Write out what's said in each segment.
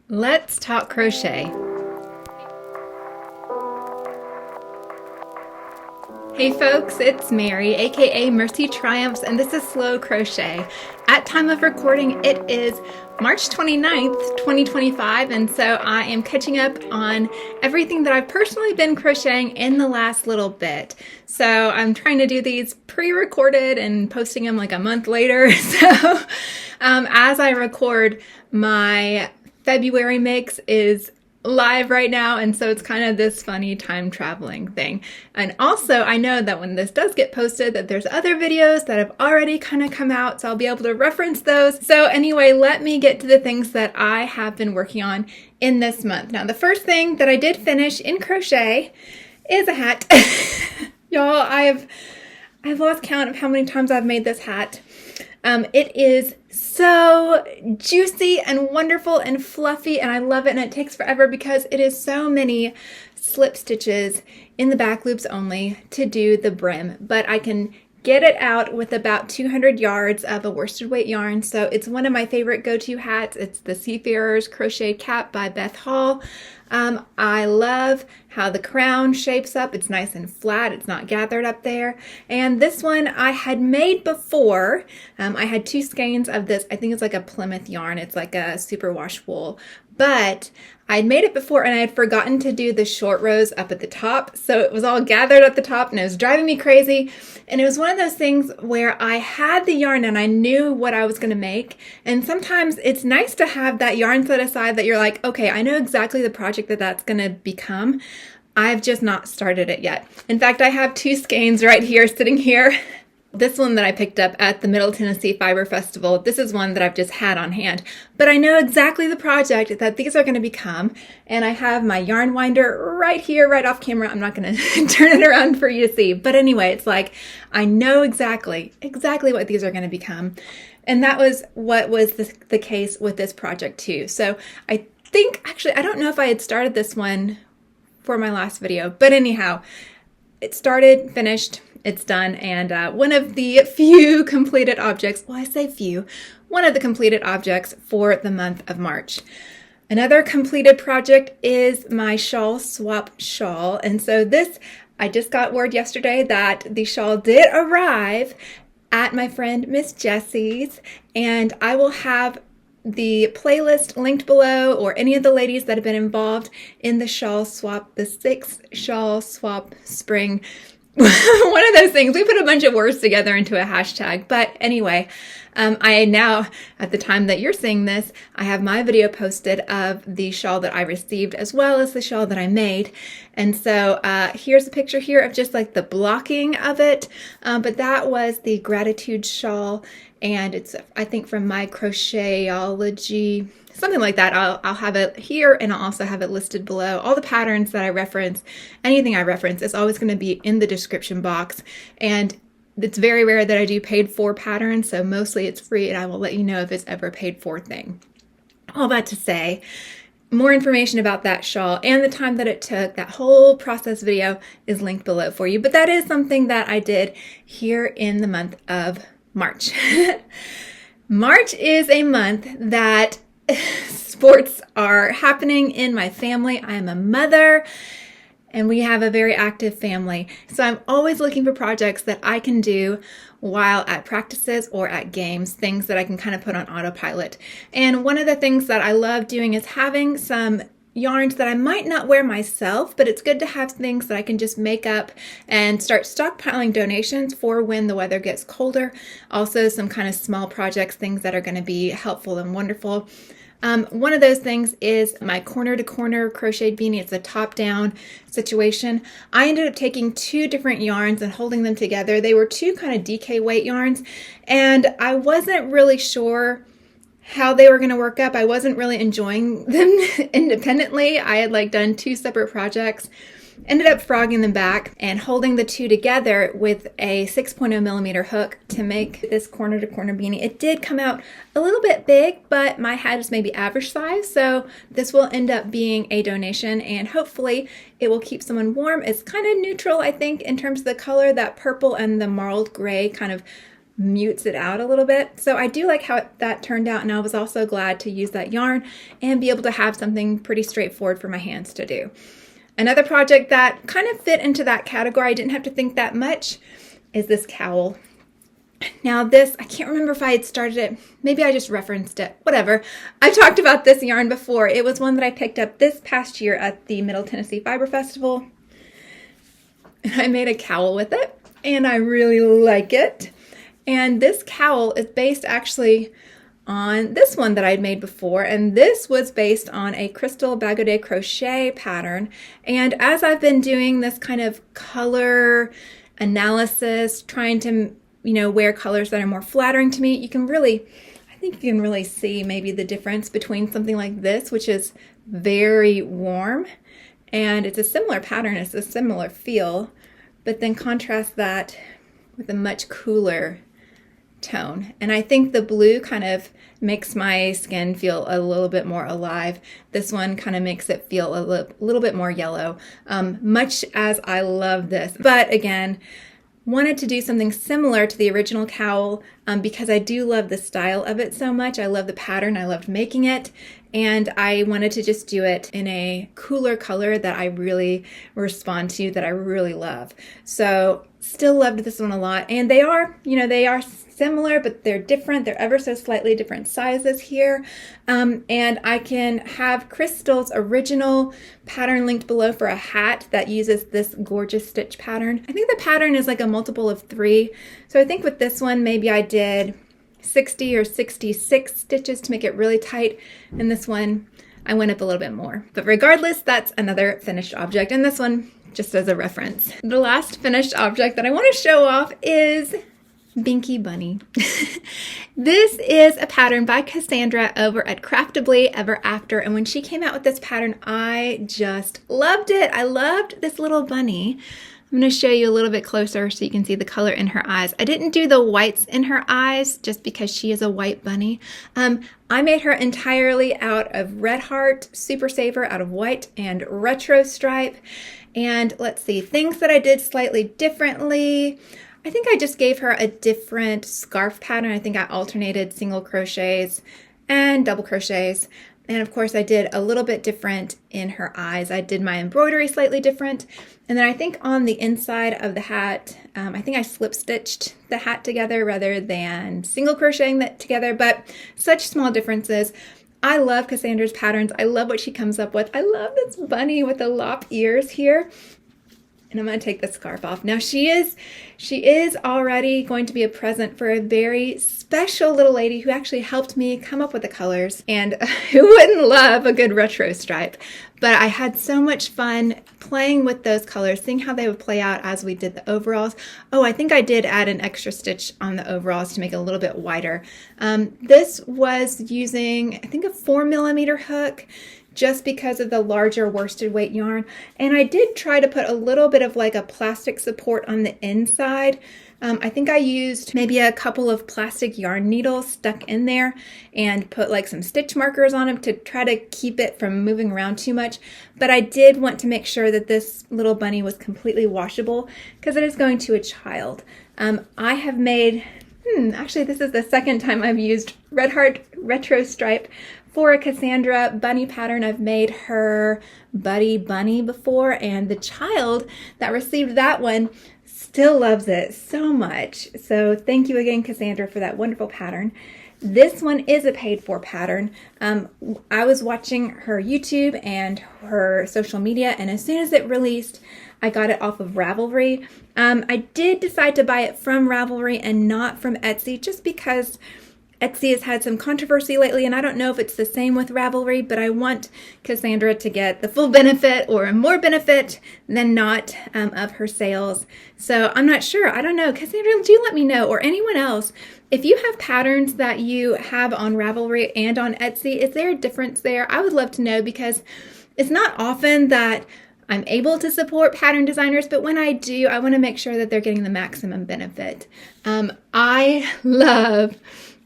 Let's talk crochet. Hey folks, it's Mary, aka MercyTriumphs, and this is Slow Crochet. At time of recording, it is March 29th, 2025, and so I am catching up on everything that I've personally been crocheting in the last little bit. So I'm trying to do these pre-recorded and posting them like a month later. So as I record, my February mix is live right now, and so it's kind of this funny time traveling thing. And also I know that when this does get posted that there's other videos that have already kind of come out, so I'll be able to reference those. So anyway, let me get to the things that I have been working on in this month. Now the first thing that I did finish in crochet is a hat. Y'all, I've lost count of how many times I've made this hat. It is so juicy and wonderful and fluffy, and I love it, and it takes forever because it is so many slip stitches in the back loops only to do the brim, but I can get it out with about 200 yards of a worsted weight yarn. So it's one of my favorite go-to hats. It's the Seafarer's Crocheted Cap by Beth Hall. I love how the crown shapes up. It's nice and flat. It's not gathered up there. And this one I had made before. I had two skeins of this. I think it's like a Plymouth yarn. It's like a superwash wool. But I'd made it before and I had forgotten to do the short rows up at the top. So it was all gathered at the top and it was driving me crazy. And it was one of those things where I had the yarn and I knew what I was going to make. And sometimes it's nice to have that yarn set aside that you're like, okay, I know exactly the project that's going to become. I've just not started it yet. In fact, I have two skeins right here sitting here. This one that I picked up at the Middle Tennessee Fiber Festival, this is one that I've just had on hand. But I know exactly the project that these are going to become. And I have my yarn winder right here, right off camera. I'm not going to turn it around for you to see. But anyway, it's like, I know exactly what these are going to become. And that was what was the case with this project too. So I think, actually, I don't know if I had started this one for my last video. But anyhow, it started, finished, it's done, and one of the few completed objects, well, I say few, one of the completed objects for the month of March. Another completed project is my shawl swap shawl, and so this, I just got word yesterday that the shawl did arrive at my friend Miss Jessie's, and I will have the playlist linked below, or any of the ladies that have been involved in the shawl swap, the 6 shawl swap spring. One of those things. We put a bunch of words together into a hashtag. But anyway, I now, at the time that you're seeing this, I have my video posted of the shawl that I received as well as the shawl that I made. And so here's a picture here of just like the blocking of it. But that was the gratitude shawl. And it's, I think, from my Crochetology, something like that. I'll have it here, and I'll also have it listed below. All the patterns that I reference, anything I reference, is always going to be in the description box. And it's very rare that I do paid for patterns, so mostly it's free, and I will let you know if it's ever a paid for thing. All that to say, more information about that shawl and the time that it took, that whole process video is linked below for you. But that is something that I did here in the month of March. March is a month that sports are happening in my family. I am a mother and we have a very active family. So I'm always looking for projects that I can do while at practices or at games, things that I can kind of put on autopilot. And one of the things that I love doing is having some yarns that I might not wear myself, but it's good to have things that I can just make up and start stockpiling donations for when the weather gets colder. Also some kind of small projects, things that are going to be helpful and wonderful. One of those things is my corner to corner crocheted beanie. It's a top down situation. I ended up taking 2 different yarns and holding them together. They were 2 kind of DK weight yarns, and I wasn't really sure how they were going to work up. I wasn't really enjoying them independently. I had done 2 separate projects, ended up frogging them back and holding the 2 together with a 6.0 millimeter hook to make this corner to corner beanie. It did come out a little bit big, but my head is maybe average size, so this will end up being a donation, and hopefully it will keep someone warm. It's kind of neutral, I think, in terms of the color. That purple and the marled gray kind of mutes it out a little bit. So I do like how that turned out, and I was also glad to use that yarn and be able to have something pretty straightforward for my hands to do. Another project that kind of fit into that category, I didn't have to think that much, is this cowl. Now this, I can't remember if I had started it, maybe I just referenced it, whatever. I've talked about this yarn before. It was one that I picked up this past year at the Middle Tennessee Fiber Festival. And I made a cowl with it, and I really like it. And this cowl is based actually on this one that I'd made before, and this was based on a Crystal Bagaudet crochet pattern. And as I've been doing this kind of color analysis, trying to wear colors that are more flattering to me, I think you can really see maybe the difference between something like this, which is very warm, and it's a similar pattern, it's a similar feel, but then contrast that with a much cooler tone. And I think the blue kind of makes my skin feel a little bit more alive. This one kind of makes it feel a little bit more yellow, much as I love this. But again, wanted to do something similar to the original cowl because I do love the style of it so much. I love the pattern, I loved making it, and I wanted to just do it in a cooler color that I really respond to, that I really love. So still loved this one a lot, and they are similar, but they're different. They're ever so slightly different sizes here. And I can have Crystal's original pattern linked below for a hat that uses this gorgeous stitch pattern. I think the pattern is like a multiple of 3. So I think with this one, maybe I did 60 or 66 stitches to make it really tight. And this one, I went up a little bit more. But regardless, that's another finished object. And this one, just as a reference. The last finished object that I want to show off is Binky Bunny. This is a pattern by Cassandra over at Craftably Ever After, and when she came out with this pattern, I just loved it. I loved this little bunny. I'm going to show you a little bit closer so you can see the color in her eyes. I didn't do the whites in her eyes just because she is a white bunny. I made her entirely out of Red Heart, Super Saver out of white, and Retro Stripe. And let's see, things that I did slightly differently. I think I just gave her a different scarf pattern. I think I alternated single crochets and double crochets. And of course I did a little bit different in her eyes. I did my embroidery slightly different. And then I think on the inside of the hat, I think I slip stitched the hat together rather than single crocheting that together, but such small differences. I love Cassandra's patterns. I love what she comes up with. I love this bunny with the lop ears here. And I'm going to take the scarf off. Now she is already going to be a present for a very special little lady who actually helped me come up with the colors, and who wouldn't love a good retro stripe. But I had so much fun playing with those colors, seeing how they would play out as we did the overalls. Oh, I think I did add an extra stitch on the overalls to make it a little bit wider. This was using, I think, a 4mm hook, just because of the larger worsted weight yarn. And I did try to put a little bit of like a plastic support on the inside. I think I used maybe a couple of plastic yarn needles stuck in there and put like some stitch markers on them to try to keep it from moving around too much. But I did want to make sure that this little bunny was completely washable because it is going to a child. I have made, actually this is the second time I've used Red Heart Retro Stripe for a Cassandra bunny pattern. I've made her Buddy Bunny before, and the child that received that one still loves it so much. So thank you again, Cassandra, for that wonderful pattern. This one is a paid for pattern. I was watching her YouTube and her social media, and as soon as it released, I got it off of Ravelry. I did decide to buy it from Ravelry and not from Etsy, just because Etsy has had some controversy lately, and I don't know if it's the same with Ravelry, but I want Cassandra to get the full benefit or more benefit than not of her sales. So I'm not sure. I don't know. Cassandra, do let me know, or anyone else. If you have patterns that you have on Ravelry and on Etsy, is there a difference there? I would love to know, because it's not often that I'm able to support pattern designers, but when I do, I want to make sure that they're getting the maximum benefit. I love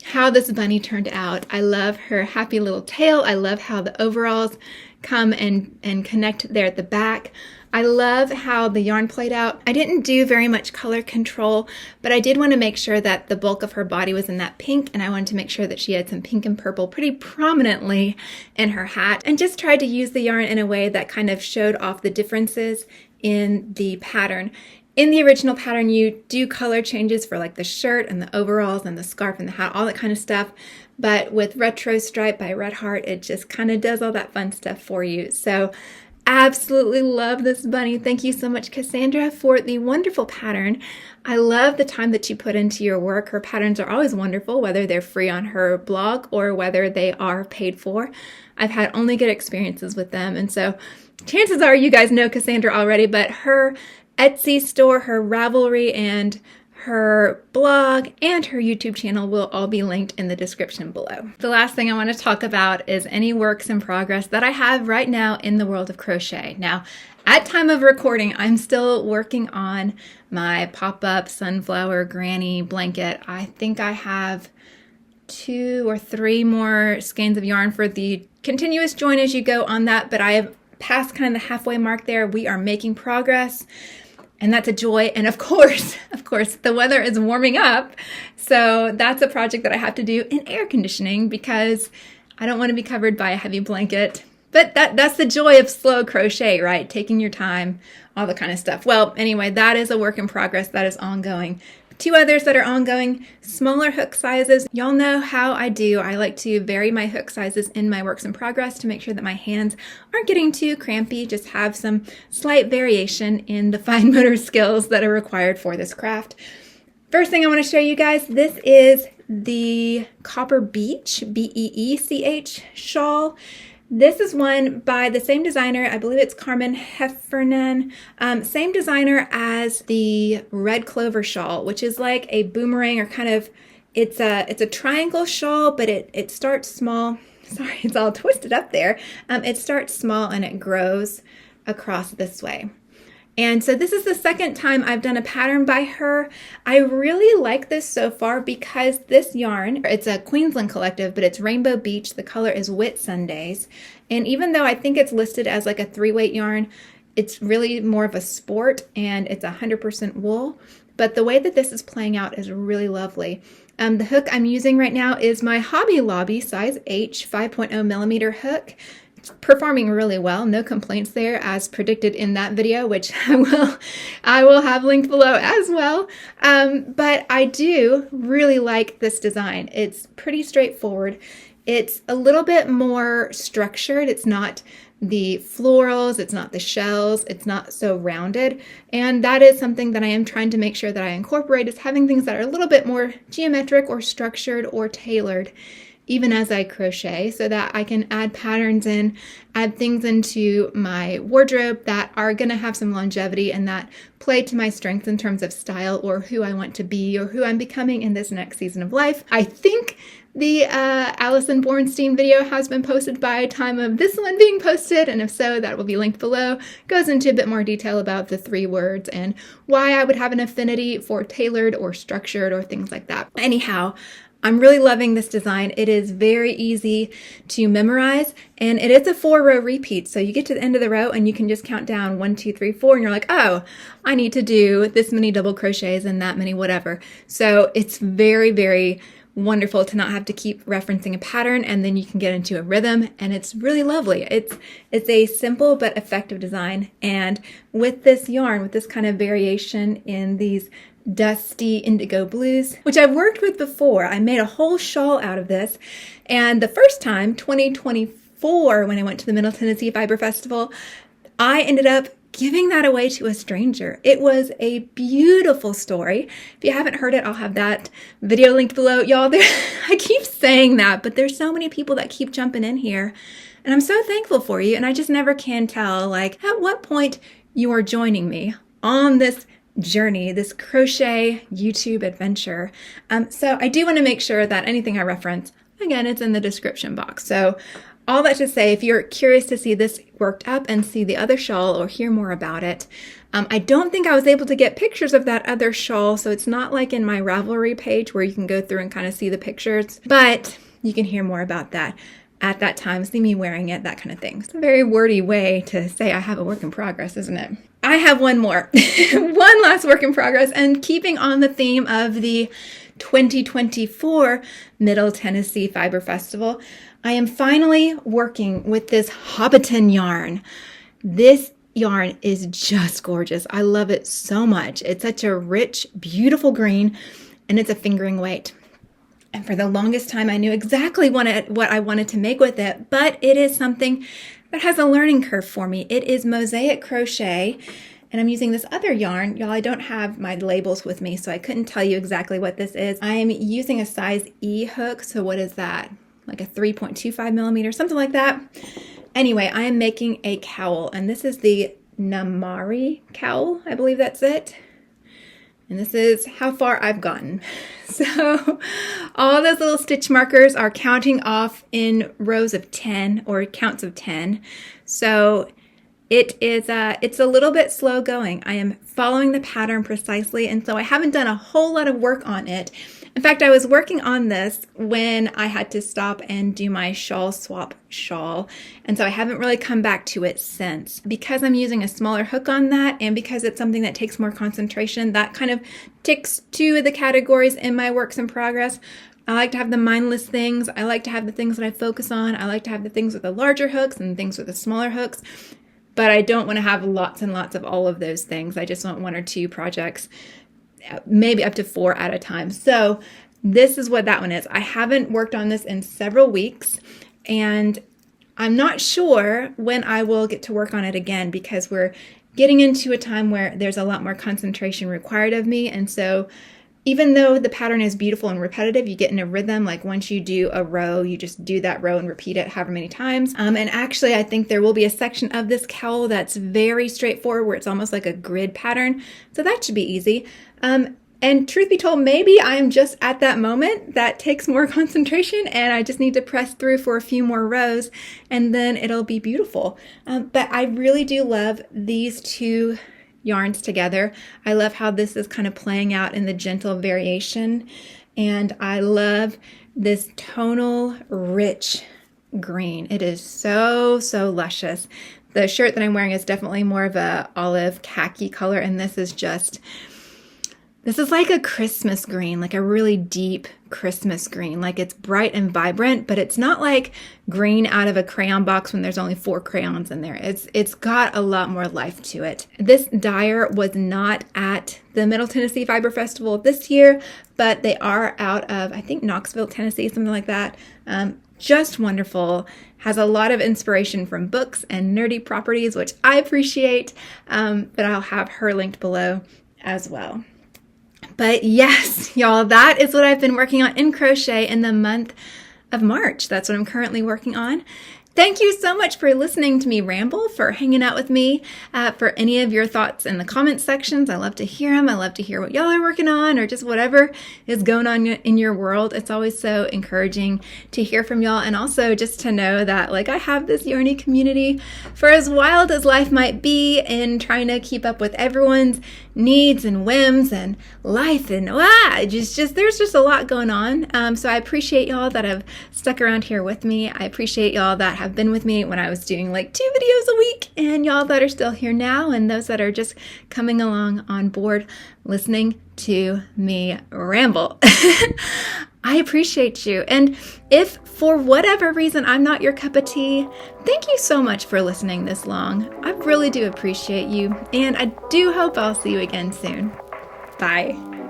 how this bunny turned out. I love her happy little tail. I love how the overalls come and connect there at the back. I love how the yarn played out. I didn't do very much color control, but I did want to make sure that the bulk of her body was in that pink, and I wanted to make sure that she had some pink and purple pretty prominently in her hat, and just tried to use the yarn in a way that kind of showed off the differences in the pattern. In the original pattern, you do color changes for like the shirt and the overalls and the scarf and the hat, all that kind of stuff. But with Retro Stripe by Red Heart, it just kind of does all that fun stuff for you. So absolutely love this bunny. Thank you so much, Cassandra, for the wonderful pattern. I love the time that you put into your work. Her patterns are always wonderful, whether they're free on her blog or whether they are paid for. I've had only good experiences with them. And so chances are you guys know Cassandra already, but her Etsy store, her Ravelry, and her blog and her YouTube channel will all be linked in the description below. The last thing I want to talk about is any works in progress that I have right now in the world of crochet. Now, at time of recording, I'm still working on my pop-up sunflower granny blanket. I think I have 2 or 3 more skeins of yarn for the continuous join as you go on that, but I have passed kind of the halfway mark there. We are making progress. And that's a joy. And of course, the weather is warming up. So that's a project that I have to do in air conditioning because I don't want to be covered by a heavy blanket. But that's the joy of slow crochet, right? Taking your time, all the kind of stuff. Well, anyway, that is a work in progress that is ongoing. 2 others that are ongoing, smaller hook sizes. Y'all know how I do. I like to vary my hook sizes in my works in progress to make sure that my hands aren't getting too crampy, just have some slight variation in the fine motor skills that are required for this craft. First thing I want to show you guys, this is the Copper Beech, B-E-E-C-H shawl. This is one by the same designer, I believe it's Carmen Heffernan, same designer as the Red Clover shawl, which is like a boomerang or kind of, it's a triangle shawl, but it starts small. Sorry, it's all twisted up there. It starts small and it grows across this way. And so this is the second time I've done a pattern by her. I really like this so far because this yarn, it's a Queensland collective, but it's Rainbow Beach. The color is Whit Sundays. And even though I think it's listed as like a 3-weight yarn, it's really more of a sport and it's 100% wool. But the way that this is playing out is really lovely. The hook I'm using right now is my Hobby Lobby size H 5.0 millimeter hook. Performing really well, no complaints there as predicted in that video, which I will have linked below as well. But I do really like this design. It's pretty straightforward. It's a little bit more structured. It's not the florals, it's not the shells, it's not so rounded. And that is something that I am trying to make sure that I incorporate, is having things that are a little bit more geometric or structured or tailored even as I crochet, so that I can add patterns in, add things into my wardrobe that are going to have some longevity and that play to my strengths in terms of style or who I want to be or who I'm becoming in this next season of life. I think the Allison Bornstein video has been posted by time of this one being posted, and if so, that will be linked below. Goes into a bit more detail about the 3 words and why I would have an affinity for tailored or structured or things like that. Anyhow, I'm really loving this design. It is very easy to memorize, and it is a 4-row repeat. So you get to the end of the row and you can just count down 1, 2, 3, 4, and you're like, oh, I need to do this many double crochets and that many whatever. So it's very, very wonderful to not have to keep referencing a pattern, and then you can get into a rhythm, and it's really lovely. It's a simple but effective design, and with this yarn, with this kind of variation in these dusty indigo blues, which I've worked with before. I made a whole shawl out of this, and the first time, 2024, when I went to the Middle Tennessee Fiber Festival, I ended up giving that away to a stranger. It was a beautiful story. If you haven't heard it, I'll have that video linked below. Y'all, I keep saying that, but there's so many people that keep jumping in here, and I'm so thankful for you, and I just never can tell, like, at what point you are joining me on this journey, this crochet YouTube adventure. So I do want to make sure that anything I reference, again, it's in the description box. So all that to say, if you're curious to see this worked up and see the other shawl or hear more about it, I don't think I was able to get pictures of that other shawl, so it's not like in my Ravelry page where you can go through and kind of see the pictures, but you can hear more about that at that time, see me wearing it, that kind of thing. It's a very wordy way to say I have a work in progress, isn't it? I have one more, one last work in progress, and keeping on the theme of the 2024 Middle Tennessee Fiber Festival, I am finally working with this Hobbiton yarn. This yarn is just gorgeous. I love it so much. It's such a rich, beautiful green, and it's a fingering weight. And for the longest time, I knew exactly what I wanted to make with it, but it is something that has a learning curve for me. It is mosaic crochet, and I'm using this other yarn. Y'all, I don't have my labels with me, so I couldn't tell you exactly what this is. I am using a size E hook, so what is that? Like a 3.25 millimeter, something like that. Anyway, I am making a cowl, and this is the Namari cowl, I believe that's it. And this is how far I've gotten. So all those little stitch markers are counting off in rows of 10 or counts of 10. So it's a little bit slow going. I am following the pattern precisely, and so I haven't done a whole lot of work on it. In fact, I was working on this when I had to stop and do my shawl swap shawl, and so I haven't really come back to it since. Because I'm using a smaller hook on that, and because it's something that takes more concentration, that kind of ticks two of the categories in my works in progress. I like to have the mindless things. I like to have the things that I focus on. I like to have the things with the larger hooks and things with the smaller hooks. But I don't want to have lots and lots of all of those things. I just want one or two projects, maybe up to 4 at a time. So this is what that one is. I haven't worked on this in several weeks, and I'm not sure when I will get to work on it again, because we're getting into a time where there's a lot more concentration required of me. And so even though the pattern is beautiful and repetitive, you get in a rhythm. Like once you do a row, you just do that row and repeat it however many times. And actually, I think there will be a section of this cowl that's very straightforward, where it's almost like a grid pattern. So that should be easy. And truth be told, maybe I'm just at that moment that takes more concentration, and I just need to press through for a few more rows, and then it'll be beautiful. But I really do love these two yarns together. I love how this is kind of playing out in the gentle variation, and I love this tonal, rich green. It is so, so luscious. The shirt that I'm wearing is definitely more of a olive khaki color, and this is like a Christmas green, like a really deep Christmas green. Like it's bright and vibrant, but it's not like green out of a crayon box when there's only 4 crayons in there. It's got a lot more life to it. This dyer was not at the Middle Tennessee Fiber Festival this year, but they are out of, I think, Knoxville, Tennessee, something like that. Just wonderful. Has a lot of inspiration from books and nerdy properties, which I appreciate, but I'll have her linked below as well. But yes, y'all, that is what I've been working on in crochet in the month of March. That's what I'm currently working on. Thank you so much for listening to me ramble, for hanging out with me, for any of your thoughts in the comment sections. I love to hear them. I love to hear what y'all are working on, or just whatever is going on in your world. It's always so encouraging to hear from y'all, and also just to know that like I have this yarny community. For as wild as life might be in trying to keep up with everyone's needs and whims and life, and there's just a lot going on. So I appreciate y'all that have stuck around here with me. I appreciate y'all that have been with me when I was doing like 2 videos a week, and y'all that are still here now, and those that are just coming along on board listening to me ramble. I appreciate you. And if for whatever reason I'm not your cup of tea, thank you so much for listening this long. I really do appreciate you, and I do hope I'll see you again soon. Bye.